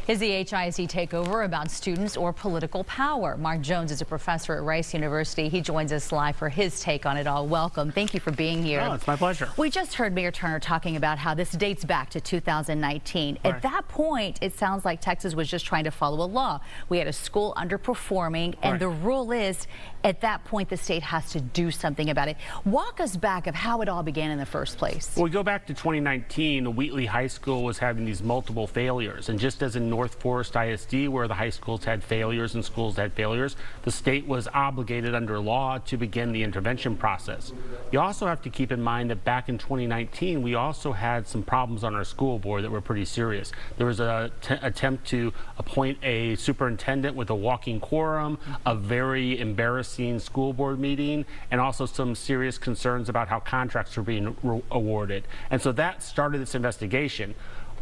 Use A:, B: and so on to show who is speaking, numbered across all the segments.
A: Is the HISD takeover about students or political power? Mark Jones is a professor at Rice University. He joins us live for his take on it all. Welcome. Thank you for being here.
B: Oh, it's my pleasure.
A: We just heard Mayor Turner talking about how this dates back to 2019.
B: Right.
A: At that point, it sounds like Texas was just trying to follow a law. We had a school underperforming, and
B: Right.
A: the rule is, at that point, the state has to do something about it. Walk us back of how it all began in the first place.
B: Well, we go back to 2019. Wheatley High School was having these multiple failures, and just as in North Forest ISD, where the high schools had failures and schools had failures, the state was obligated under law to begin the intervention process. You also have to keep in mind that back in 2019, we also had some problems on our school board that were pretty serious. There was an attempt to appoint a superintendent with a walking quorum, a very embarrassing school board meeting, and also some serious concerns about how contracts were being awarded. And so that started this investigation.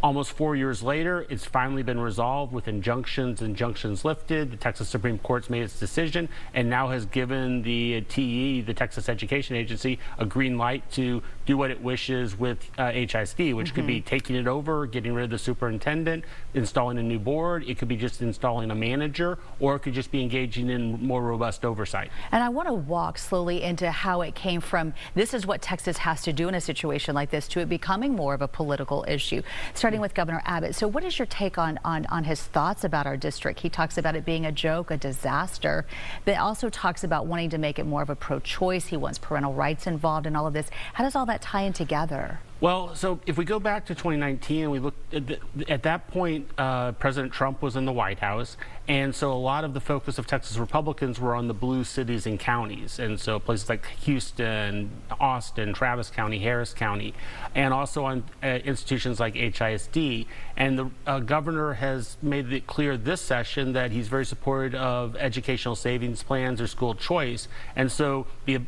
B: Almost 4 years later, it's finally been resolved with injunctions lifted. The Texas Supreme Court's made its decision and now has given the TE, the Texas Education Agency, a green light to do what it wishes with HISD, which could be taking it over, getting rid of the superintendent, installing a new board. It could be just installing a manager, or it could just be engaging in more robust oversight.
A: And I want to walk slowly into how it came from, this is what Texas has to do in a situation like this, to it becoming more of a political issue. Starting with Governor Abbott. So what is your take on his thoughts about our district? He talks about it being a joke, a disaster, but also talks about wanting to make it more of a pro-choice. He wants parental rights involved in all of this. How does all that tie in together?
B: Well, so if we go back to 2019 and we look at that point, President Trump was in the White House, and so a lot of the focus of Texas Republicans were on the blue cities and counties, and so places like Houston, Austin, Travis County, Harris County, and also on institutions like HISD. And the governor has made it clear this session that he's very supportive of educational savings plans or school choice, and so the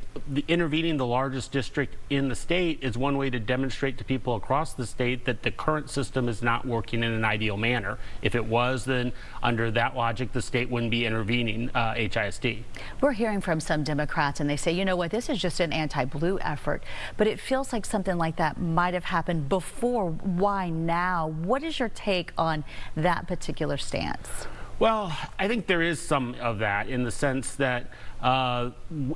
B: intervening the largest district in the state is one way to demonstrate to people across the state that the current system is not working in an ideal manner. If it was, then under that logic, the state wouldn't be intervening HISD.
A: We're hearing from some Democrats, and they say, you know what, this is just an anti-blue effort, but it feels like something like that might have happened before. Why now? What is your take on that particular stance?
B: Well, I think there is some of that in the sense that, well,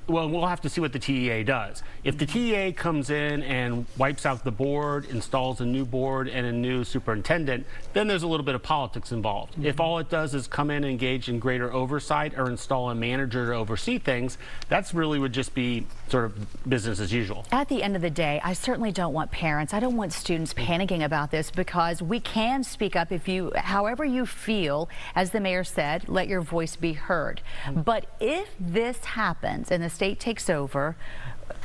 B: we'll have to see what the TEA does. If the TEA comes in and wipes out the board, installs a new board and a new superintendent, then there's a little bit of politics involved. If all it does is come in and engage in greater oversight or install a manager to oversee things, that's really would just be sort of business as usual.
A: At the end of the day, I certainly don't want parents, I don't want students panicking about this, because we can speak up if you, however you feel, as the mayor said, let your voice be heard. But if this happens and the state takes over,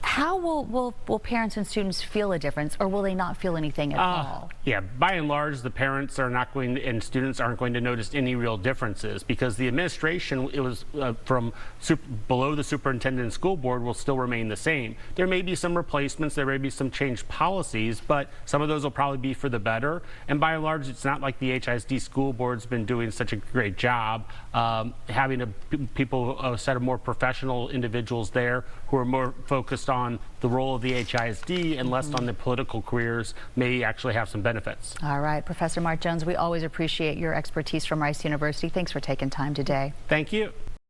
A: how will parents and students feel a difference, or will they not feel anything at all?
B: Yeah, by and large, the parents are not going to, and students aren't going to notice any real differences, because the administration, it was from below the superintendent and school board, will still remain the same. There may be some replacements, there may be some changed policies, but some of those will probably be for the better. And by and large, it's not like the HISD school board's been doing such a great job having a set of more professional individuals there who are more focused on the role of the HISD and less on the political careers may actually have some benefits.
A: All right, Professor Mark Jones, we always appreciate your expertise from Rice University. Thanks for taking time today.
B: Thank you.